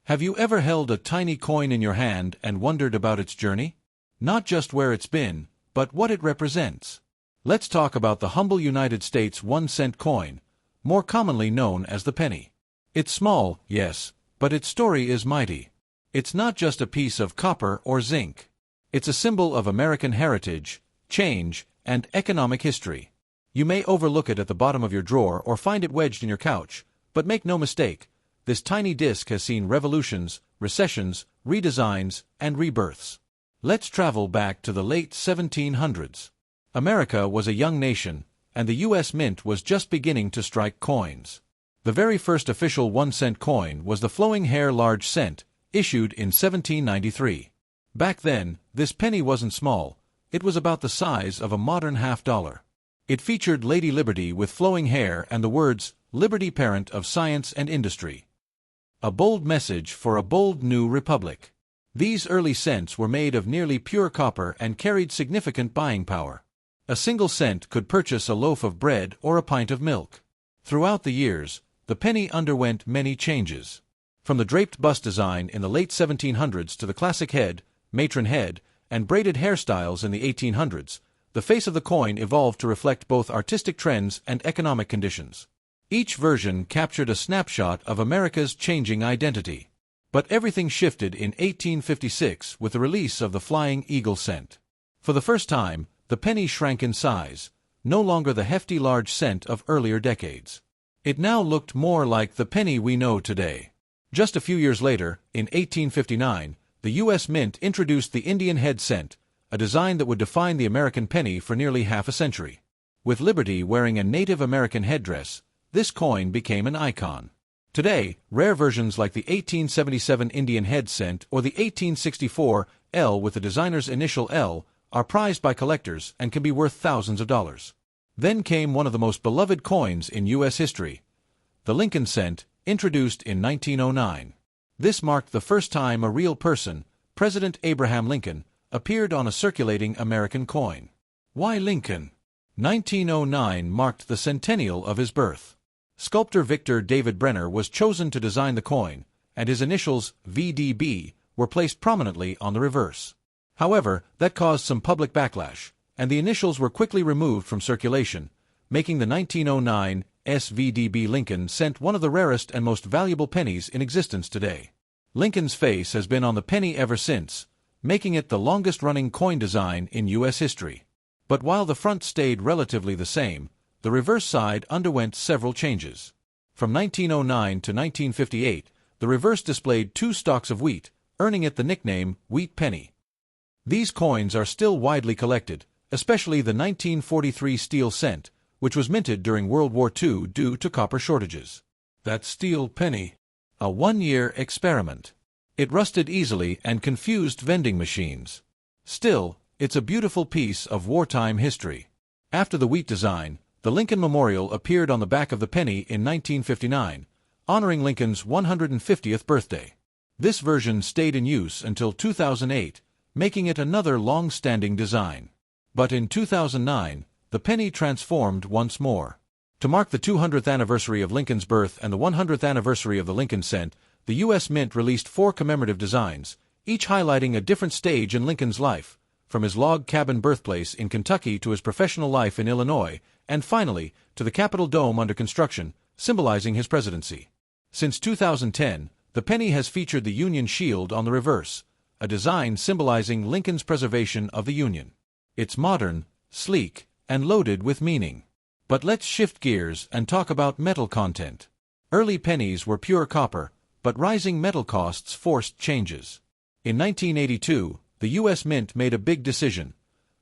Have you ever held a tiny coin in your hand and wondered about its journey? Not just where it's been, but what it represents. Let's talk about the humble United States 1-cent coin, more commonly known as the penny. It's small, yes, but its story is mighty. It's not just a piece of copper or zinc. It's a symbol of American heritage, change, and economic history. You may overlook it at the bottom of your drawer or find it wedged in your couch, but make no mistake, this tiny disc has seen revolutions, recessions, redesigns, and rebirths. Let's travel back to the late 1700s. America was a young nation, and the U.S. Mint was just beginning to strike coins. The very first official 1-cent coin was the flowing hair large cent, issued in 1793. Back then, this penny wasn't small, it was about the size of a modern half-dollar. It featured Lady Liberty with flowing hair and the words, "Liberty, parent of science and industry." A bold message for a bold new republic. These early cents were made of nearly pure copper and carried significant buying power. A single cent could purchase a loaf of bread or a pint of milk. Throughout the years, the penny underwent many changes. From the draped bust design in the late 1700s to the classic head, matron head, and braided hairstyles in the 1800s, the face of the coin evolved to reflect both artistic trends and economic conditions. Each version captured a snapshot of America's changing identity. But everything shifted in 1856 with the release of the Flying Eagle cent. For the first time, the penny shrank in size, no longer the hefty large cent of earlier decades. It now looked more like the penny we know today. Just a few years later, in 1859, the U.S. Mint introduced the Indian head cent, a design that would define the American penny for nearly half a century. With Liberty wearing a Native American headdress, this coin became an icon. Today, rare versions like the 1877 Indian head cent or the 1864 L with the designer's initial L are prized by collectors and can be worth thousands of dollars. Then came one of the most beloved coins in U.S. history, the Lincoln cent, introduced in 1909. This marked the first time a real person, President Abraham Lincoln, appeared on a circulating American coin. Why Lincoln? 1909 marked the centennial of his birth. Sculptor Victor David Brenner was chosen to design the coin, and his initials, V.D.B., were placed prominently on the reverse. However, that caused some public backlash, and the initials were quickly removed from circulation, making the 1909 V.D.B. Lincoln cent one of the rarest and most valuable pennies in existence today. Lincoln's face has been on the penny ever since, making it the longest-running coin design in U.S. history. But while the front stayed relatively the same, the reverse side underwent several changes. From 1909 to 1958, the reverse displayed 2 stalks of wheat, earning it the nickname Wheat Penny. These coins are still widely collected, especially the 1943 steel cent, which was minted during World War II due to copper shortages. That steel penny, a 1-year experiment. It rusted easily and confused vending machines. Still, it's a beautiful piece of wartime history. After the wheat design, the Lincoln Memorial appeared on the back of the penny in 1959, honoring Lincoln's 150th birthday. This version stayed in use until 2008, making it another long-standing design. But in 2009, the penny transformed once more. To mark the 200th anniversary of Lincoln's birth and the 100th anniversary of the Lincoln cent, the U.S. Mint released 4 commemorative designs, each highlighting a different stage in Lincoln's life, from his log cabin birthplace in Kentucky to his professional life in Illinois, and finally, to the Capitol Dome under construction, symbolizing his presidency. Since 2010, the penny has featured the Union Shield on the reverse, a design symbolizing Lincoln's preservation of the Union. It's modern, sleek, and loaded with meaning. But let's shift gears and talk about metal content. Early pennies were pure copper, but rising metal costs forced changes. In 1982, the U.S. Mint made a big decision: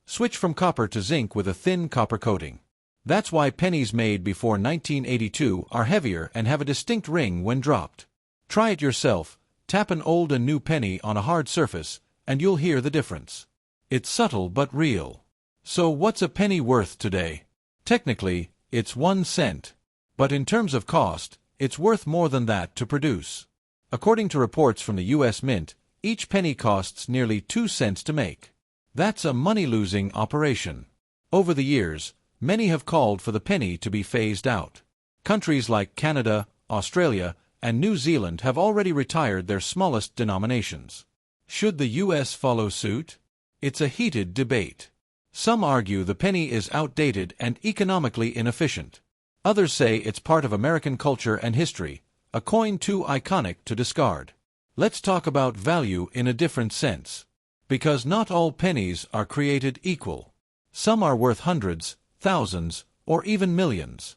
switch from copper to zinc with a thin copper coating. That's why pennies made before 1982 are heavier and have a distinct ring when dropped. Try it yourself, tap an old and new penny on a hard surface, and you'll hear the difference. It's subtle but real. So what's a penny worth today? Technically, it's 1 cent. But in terms of cost, it's worth more than that to produce. According to reports from the U.S. Mint, each penny costs nearly 2 cents to make. That's a money-losing operation. Over the years, many have called for the penny to be phased out. Countries like Canada, Australia, and New Zealand have already retired their smallest denominations. Should the US follow suit? It's a heated debate. Some argue the penny is outdated and economically inefficient. Others say it's part of American culture and history, a coin too iconic to discard. Let's talk about value in a different sense. Because not all pennies are created equal. Some are worth hundreds, thousands, or even millions.